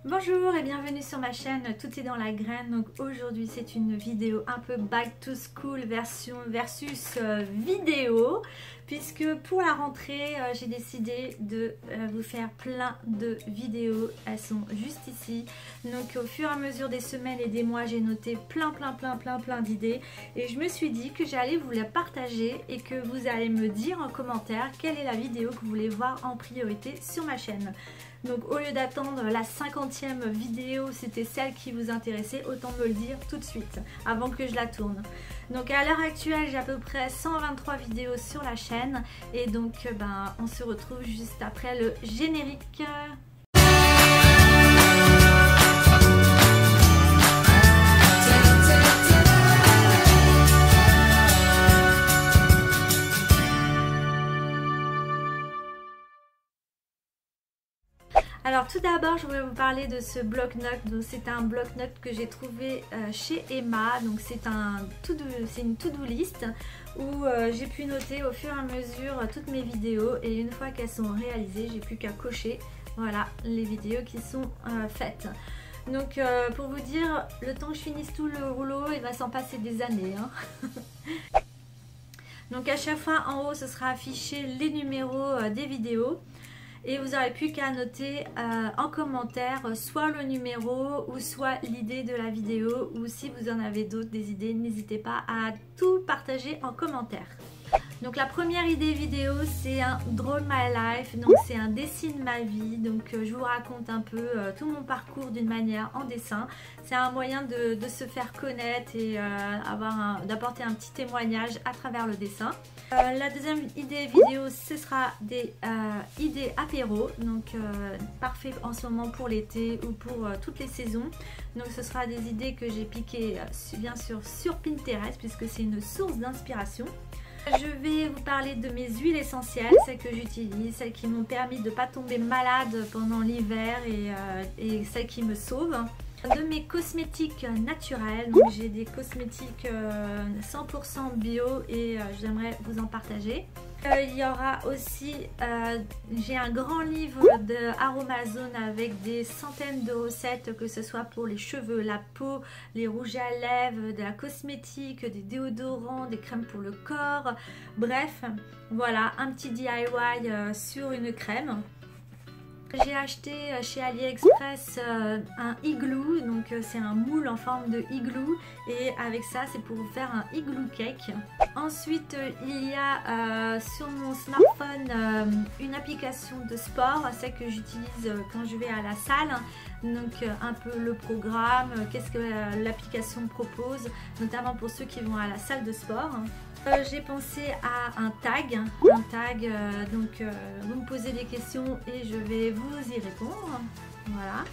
Bonjour et bienvenue sur ma chaîne Tout est dans la graine. Donc aujourd'hui c'est une vidéo un peu back to school versus vidéo, puisque pour la rentrée j'ai décidé de vous faire plein de vidéos. Elles sont juste ici. Donc au fur et à mesure des semaines et des mois j'ai noté plein d'idées et je me suis dit que j'allais vous les partager et que vous allez me dire en commentaire quelle est la vidéo que vous voulez voir en priorité sur ma chaîne. Donc au lieu d'attendre la 50e vidéo, c'était celle qui vous intéressait, autant me le dire tout de suite, avant que je la tourne. Donc à l'heure actuelle, j'ai à peu près 123 vidéos sur la chaîne, et donc on se retrouve juste après le générique. Alors tout d'abord je voulais vous parler de ce bloc-notes. Donc c'est un bloc-notes que j'ai trouvé chez Emma. Donc c'est une to-do list où j'ai pu noter au fur et à mesure toutes mes vidéos, et une fois qu'elles sont réalisées, j'ai plus qu'à cocher voilà les vidéos qui sont faites. Donc pour vous dire, le temps que je finisse tout le rouleau, il va s'en passer des années hein. Donc à chaque fois en haut ce sera affiché les numéros des vidéos. Et vous n'aurez plus qu'à noter en commentaire soit le numéro ou soit l'idée de la vidéo, ou si vous en avez d'autres, des idées, n'hésitez pas à tout partager en commentaire. Donc la première idée vidéo, c'est un Draw My Life, donc c'est un dessine ma vie. Donc je vous raconte un peu tout mon parcours d'une manière en dessin. C'est un moyen de se faire connaître et d'apporter un petit témoignage à travers le dessin. La deuxième idée vidéo, ce sera des idées apéro, donc parfait en ce moment pour l'été ou pour toutes les saisons. Donc ce sera des idées que j'ai piquées bien sûr sur Pinterest, puisque c'est une source d'inspiration. Je vais vous parler de mes huiles essentielles, celles que j'utilise, celles qui m'ont permis de ne pas tomber malade pendant l'hiver et celles qui me sauvent. De mes cosmétiques naturels, donc j'ai des cosmétiques 100% bio et j'aimerais vous en partager. Il y aura aussi, j'ai un grand livre de Aromazone avec des centaines de recettes, que ce soit pour les cheveux, la peau, les rouges à lèvres, de la cosmétique, des déodorants, des crèmes pour le corps. Bref, voilà un petit DIY sur une crème. J'ai acheté chez AliExpress un igloo, donc c'est un moule en forme de igloo, et avec ça c'est pour vous faire un igloo cake. Ensuite il y a sur mon smartphone une application de sport, celle que j'utilise quand je vais à la salle. Donc un peu le programme, qu'est-ce que l'application propose, notamment pour ceux qui vont à la salle de sport. J'ai pensé à un tag, donc vous me posez des questions et je vais vous y répondre. Voilà.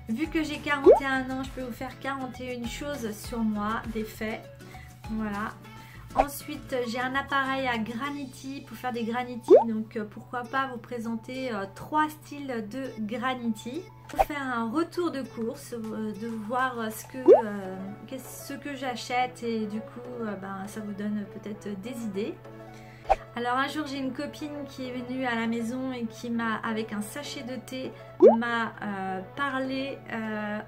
Vu que j'ai 41 ans, je peux vous faire 41 choses sur moi, des faits. Voilà. Ensuite, j'ai un appareil à graniti pour faire des granitis, donc pourquoi pas vous présenter 3 styles de graniti. Pour faire un retour de course, de voir ce que j'achète, et du coup ça vous donne peut-être des idées. Alors un jour j'ai une copine qui est venue à la maison et qui m'a, avec un sachet de thé, m'a parlé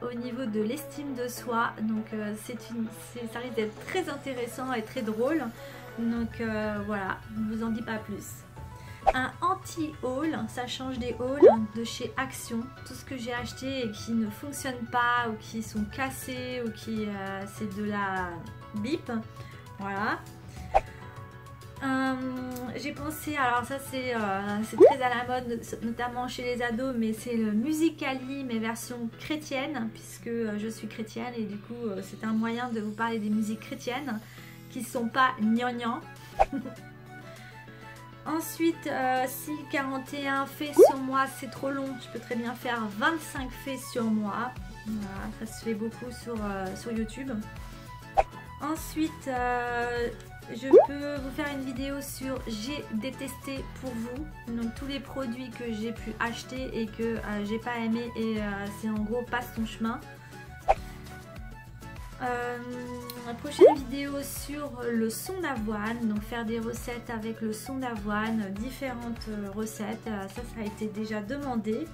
au niveau de l'estime de soi. Donc ça risque d'être très intéressant et très drôle. Donc voilà, je ne vous en dis pas plus. Un anti-haul, ça change des hauls de chez Action. Tout ce que j'ai acheté et qui ne fonctionne pas, ou qui sont cassés, ou qui c'est de la bip. Voilà. J'ai pensé, alors ça c'est très à la mode, notamment chez les ados, mais c'est le Musical.ly mais version chrétienne, puisque je suis chrétienne, et du coup c'est un moyen de vous parler des musiques chrétiennes qui sont pas gnangnan. Ensuite, si 41 faits sur moi c'est trop long, je peux très bien faire 25 faits sur moi. Voilà, ça se fait beaucoup sur YouTube. Ensuite, je peux vous faire une vidéo sur j'ai détesté pour vous, donc tous les produits que j'ai pu acheter et que j'ai pas aimé, et c'est en gros passe ton chemin. La prochaine vidéo sur le son d'avoine, donc faire des recettes avec le son d'avoine, différentes recettes, ça a été déjà demandé.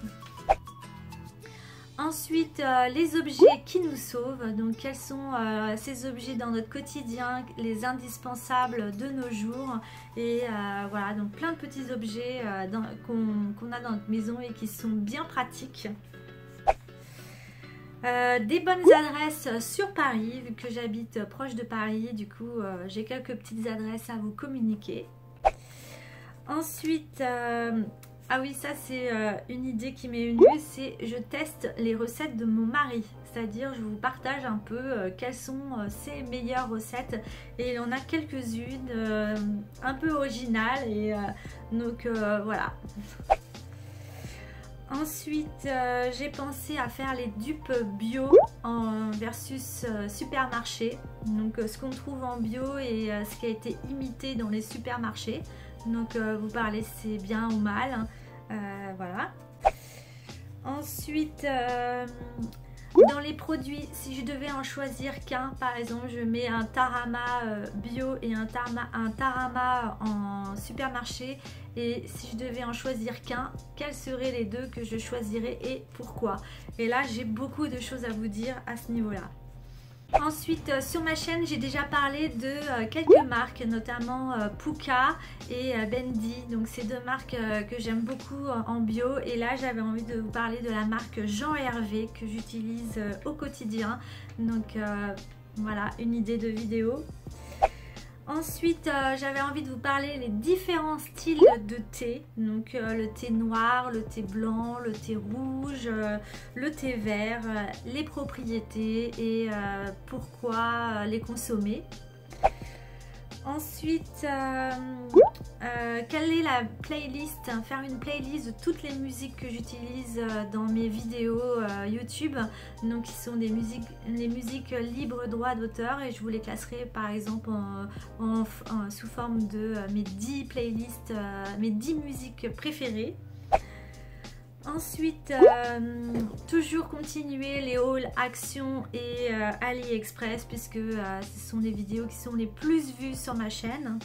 Ensuite, les objets qui nous sauvent. Donc, quels sont ces objets dans notre quotidien, les indispensables de nos jours. Et voilà, donc plein de petits objets qu'on a dans notre maison et qui sont bien pratiques. Des bonnes adresses sur Paris, vu que j'habite proche de Paris. Du coup, j'ai quelques petites adresses à vous communiquer. Ensuite... ah oui, ça c'est une idée qui m'est venue, c'est je teste les recettes de mon mari. C'est-à-dire je vous partage un peu quelles sont ses meilleures recettes. Et il y en a quelques-unes un peu originales. Et donc voilà. Ensuite, j'ai pensé à faire les dupes bio versus supermarché. Donc ce qu'on trouve en bio et ce qui a été imité dans les supermarchés. Donc vous parlez c'est bien ou mal. Voilà. Ensuite, dans les produits, si je devais en choisir qu'un, par exemple, je mets un Tarama bio et un Tarama en supermarché. Et si je devais en choisir qu'un, quels seraient les deux que je choisirais et pourquoi? Et là, j'ai beaucoup de choses à vous dire à ce niveau-là. Ensuite, sur ma chaîne, j'ai déjà parlé de quelques marques, notamment Puka et Bendy. Donc, c'est deux marques que j'aime beaucoup en bio. Et là, j'avais envie de vous parler de la marque Jean Hervé que j'utilise au quotidien. Donc, voilà, une idée de vidéo. Ensuite, j'avais envie de vous parler des différents styles de thé. Donc le thé noir, le thé blanc, le thé rouge, le thé vert, les propriétés et pourquoi les consommer. Ensuite, quelle est la playlist? Faire une playlist de toutes les musiques que j'utilise dans mes vidéos YouTube. Donc, qui sont les musiques libres droit d'auteur. Et je vous les classerai par exemple sous forme de mes 10 playlists, mes 10 musiques préférées. Ensuite, toujours continuer les hauls Action et AliExpress puisque ce sont les vidéos qui sont les plus vues sur ma chaîne.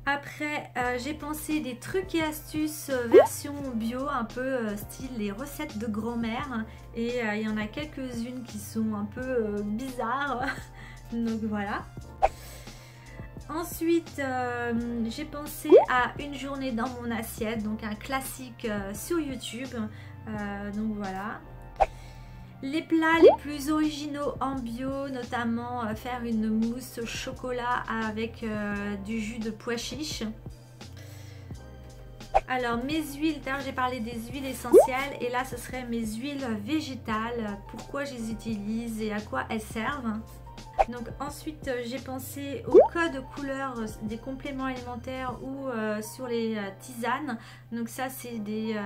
Après, j'ai pensé des trucs et astuces version bio, un peu style les recettes de grand-mère. Et il y en a quelques-unes qui sont un peu bizarres. Donc voilà. Ensuite, j'ai pensé à une journée dans mon assiette, donc un classique sur YouTube. Donc voilà. Les plats les plus originaux en bio, notamment faire une mousse au chocolat avec du jus de pois chiche. Alors mes huiles, d'ailleurs j'ai parlé des huiles essentielles et là ce serait mes huiles végétales, pourquoi je les utilise et à quoi elles servent. Donc ensuite j'ai pensé au code couleur des compléments alimentaires ou sur les tisanes. Donc ça c'est des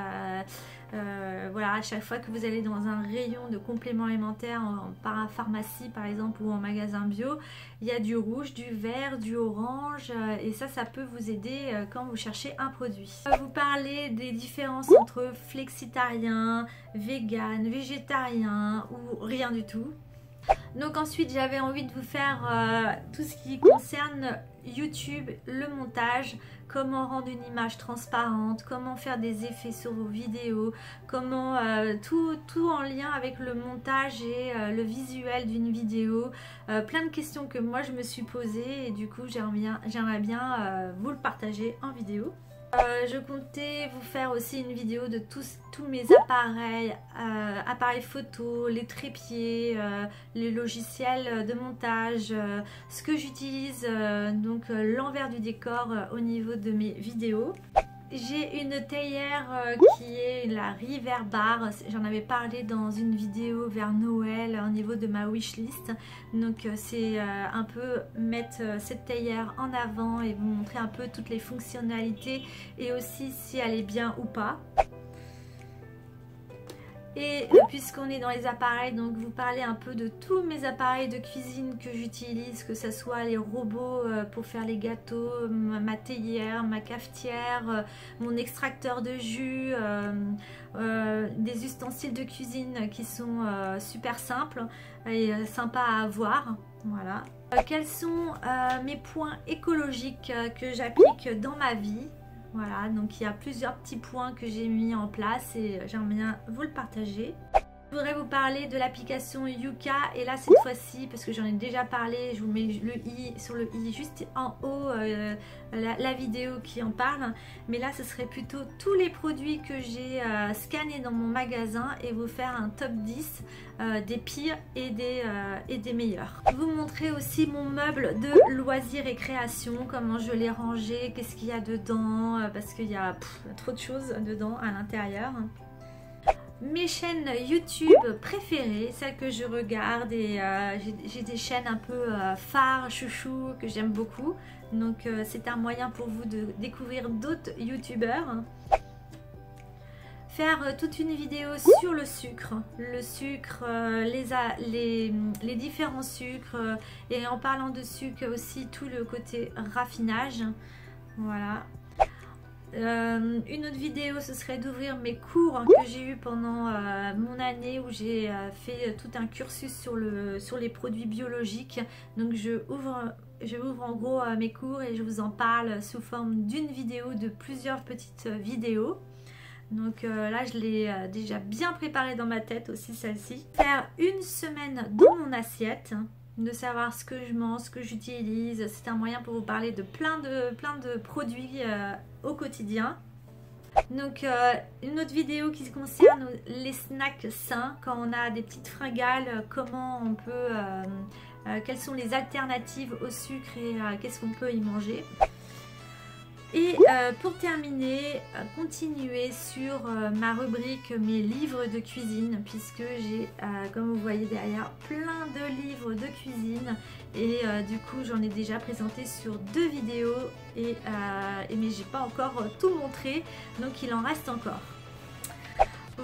voilà, à chaque fois que vous allez dans un rayon de compléments alimentaires en parapharmacie par exemple ou en magasin bio, il y a du rouge, du vert, du orange et ça peut vous aider quand vous cherchez un produit. Je vais vous parler des différences entre flexitarien, vegan, végétarien ou rien du tout. Donc ensuite j'avais envie de vous faire tout ce qui concerne YouTube, le montage, comment rendre une image transparente, comment faire des effets sur vos vidéos, comment tout en lien avec le montage et le visuel d'une vidéo, plein de questions que moi je me suis posées et du coup j'aimerais bien vous le partager en vidéo. Je comptais vous faire aussi une vidéo de tous mes appareils, appareils photo, les trépieds, les logiciels de montage, ce que j'utilise, donc l'envers du décor au niveau de mes vidéos. J'ai une théière qui est la River Bar, j'en avais parlé dans une vidéo vers Noël au niveau de ma wishlist. Donc c'est un peu mettre cette théière en avant et vous montrer un peu toutes les fonctionnalités et aussi si elle est bien ou pas. Et puisqu'on est dans les appareils, donc vous parlez un peu de tous mes appareils de cuisine que j'utilise, que ce soit les robots pour faire les gâteaux, ma théière, ma cafetière, mon extracteur de jus, des ustensiles de cuisine qui sont super simples et sympas à avoir. Voilà. Quels sont mes points écologiques que j'applique dans ma vie? Voilà, donc il y a plusieurs petits points que j'ai mis en place et j'aimerais bien vous le partager. Je voudrais vous parler de l'application Yuka et là cette fois-ci, parce que j'en ai déjà parlé, je vous mets le i sur le i juste en haut, la vidéo qui en parle. Mais là ce serait plutôt tous les produits que j'ai scannés dans mon magasin et vous faire un top 10 des pires et des meilleurs. Vous montrer aussi mon meuble de loisirs et création, comment je l'ai rangé, qu'est-ce qu'il y a dedans, parce qu'il y a trop de choses dedans à l'intérieur. Mes chaînes YouTube préférées, celles que je regarde, et j'ai des chaînes un peu phares, chouchou, que j'aime beaucoup. Donc c'est un moyen pour vous de découvrir d'autres youtubeurs. Faire toute une vidéo sur le sucre, les différents sucres, et en parlant de sucre aussi tout le côté raffinage. Voilà. Une autre vidéo, ce serait d'ouvrir mes cours que j'ai eu pendant mon année où j'ai fait tout un cursus sur les produits biologiques. Donc je ouvre en gros mes cours et je vous en parle sous forme d'une vidéo, de plusieurs petites vidéos. Donc là je l'ai déjà bien préparé dans ma tête aussi, celle-ci. Faire une semaine dans mon assiette, de savoir ce que je mange, ce que j'utilise. C'est un moyen pour vous parler de plein de produits au quotidien. Donc une autre vidéo qui concerne les snacks sains, quand on a des petites fringales, comment on peut, quelles sont les alternatives au sucre et qu'est-ce qu'on peut y manger. Et pour terminer, continuer sur ma rubrique mes livres de cuisine, puisque j'ai, comme vous voyez derrière, plein de livres de cuisine et du coup j'en ai déjà présenté sur 2 vidéos mais j'ai pas encore tout montré, donc il en reste encore.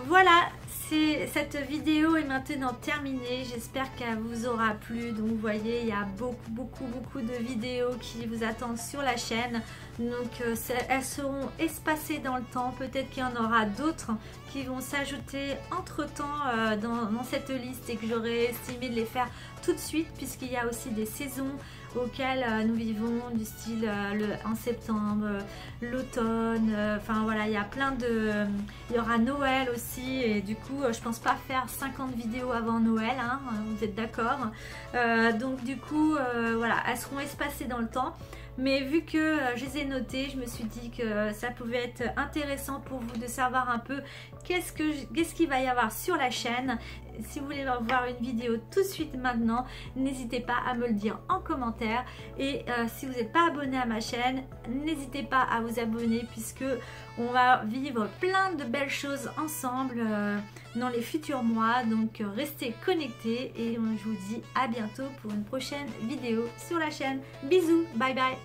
Voilà, cette vidéo est maintenant terminée, j'espère qu'elle vous aura plu. Donc vous voyez, il y a beaucoup de vidéos qui vous attendent sur la chaîne. Donc elles seront espacées dans le temps, peut-être qu'il y en aura d'autres qui vont s'ajouter entre temps dans cette liste et que j'aurais estimé de les faire tout de suite, puisqu'il y a aussi des saisons auxquelles nous vivons, du style en septembre, l'automne, enfin voilà, il y a plein de... Il y aura Noël aussi et du coup je pense pas faire 50 vidéos avant Noël, hein, vous êtes d'accord. Donc du coup voilà, elles seront espacées dans le temps. Mais vu que je les ai notées, je me suis dit que ça pouvait être intéressant pour vous de savoir un peu qu'est-ce qu'il va y avoir sur la chaîne. Si vous voulez voir une vidéo tout de suite maintenant, n'hésitez pas à me le dire en commentaire. Et si vous n'êtes pas abonné à ma chaîne, n'hésitez pas à vous abonner, puisque on va vivre plein de belles choses ensemble dans les futurs mois. Donc restez connectés et je vous dis à bientôt pour une prochaine vidéo sur la chaîne. Bisous, bye bye.